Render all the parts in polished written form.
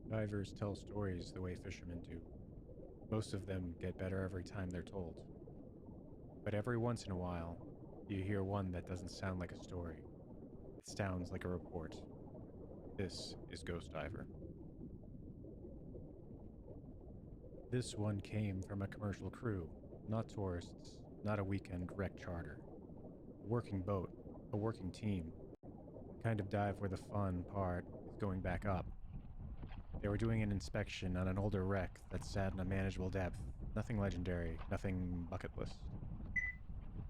Divers tell stories the way fishermen do. Most of them get better every time they're told. But every once in a while, you hear one that doesn't sound like a story. It sounds like a report. This is Ghost Diver. This one came from a commercial crew, not tourists, not a weekend wreck charter. A working boat, a working team. The kind of dive where the fun part is going back up. They were doing an inspection on an older wreck that sat in a manageable depth. Nothing legendary, nothing bucket list.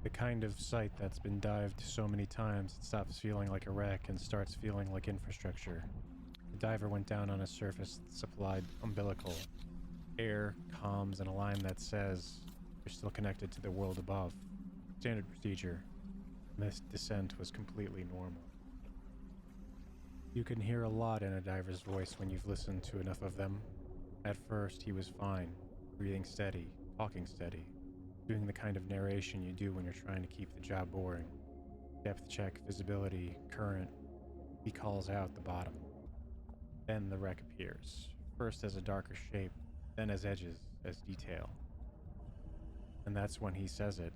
The kind of site that's been dived so many times it stops feeling like a wreck and starts feeling like infrastructure. The diver went down on a surface that supplied umbilical, air, comms, and a line that says you're still connected to the world above. Standard procedure. This descent was completely normal. You can hear a lot in a diver's voice when you've listened to enough of them. At first, he was fine, breathing steady, talking steady, doing the kind of narration you do when you're trying to keep the job boring. Depth check, visibility, current. He calls out the bottom. Then the wreck appears, first as a darker shape, then as edges, as detail. And that's when he says it.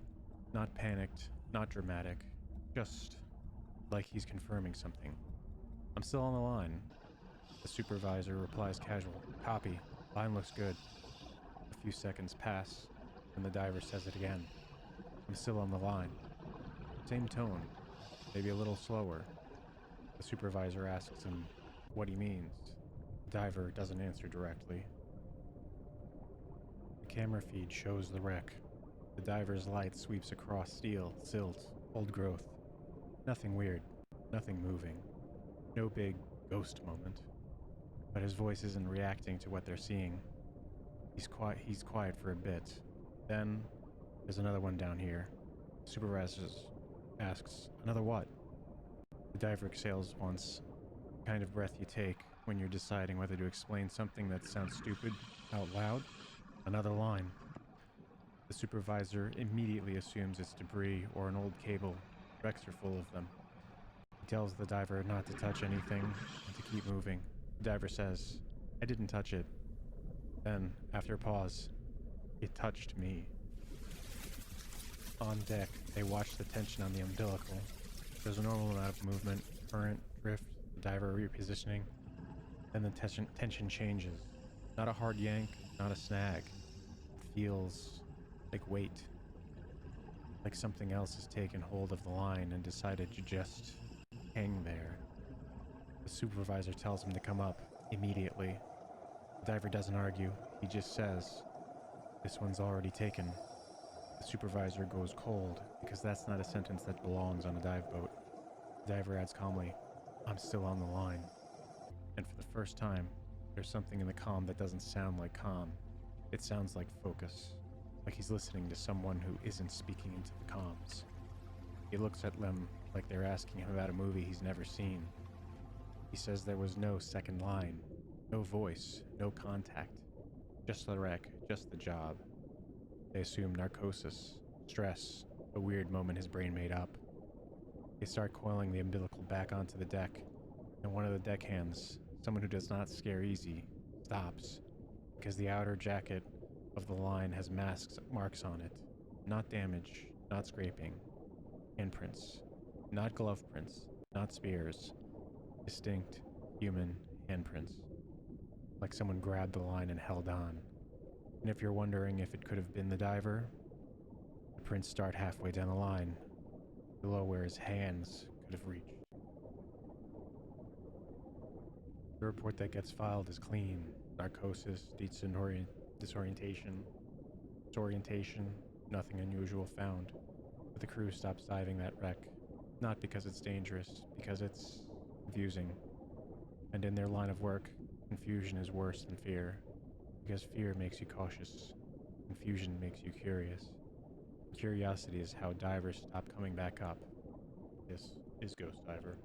Not panicked, not dramatic, just like he's confirming something. I'm still on the line. The supervisor replies casual. Copy. Line looks good. A few seconds pass, and the diver says it again. I'm still on the line. Same tone, maybe a little slower. The supervisor asks him what he means. The diver doesn't answer directly. The camera feed shows the wreck. The diver's light sweeps across steel, silt, old growth. Nothing weird, nothing moving. No big ghost moment. But his voice isn't reacting to what they're seeing. He's quiet for a bit. Then, there's another one down here. Supervisor asks, another what? The diver exhales once. The kind of breath you take when you're deciding whether to explain something that sounds stupid out loud. Another line. The supervisor immediately assumes it's debris or an old cable. Wrecks are full of them. He tells the diver not to touch anything and to keep moving. The diver says, I didn't touch it. Then, after a pause, it touched me. On deck, they watch the tension on the umbilical. There's a normal amount of movement, current, drift, the diver repositioning. Then the tension changes. Not a hard yank, not a snag. It feels like weight. Like something else has taken hold of the line and decided to just hang there. The supervisor tells him to come up immediately. The diver doesn't argue. He just says, this one's already taken. The supervisor goes cold because that's not a sentence that belongs on a dive boat. The diver adds calmly, I'm still on the line. And for the first time, there's something in the comm that doesn't sound like calm. It sounds like focus. Like he's listening to someone who isn't speaking into the comms. He looks at them like they're asking him about a movie he's never seen. He says there was no second line, no voice, no contact. Just the wreck, just the job. They assume narcosis, stress, a weird moment his brain made up. They start coiling the umbilical back onto the deck, and one of the deckhands, someone who does not scare easy, stops, because the outer jacket of the line has marks on it. Not damage, not scraping. Handprints. Not glove prints, not spears. Distinct, human handprints. Like someone grabbed the line and held on. And if you're wondering if it could have been the diver, the prints start halfway down the line, below where his hands could have reached. The report that gets filed is clean. Narcosis, disorientation, nothing unusual found. But the crew stops diving that wreck. Not because it's dangerous, because it's confusing. And in their line of work, confusion is worse than fear. Because fear makes you cautious. Confusion makes you curious. Curiosity is how divers stop coming back up. This is Ghost Diver.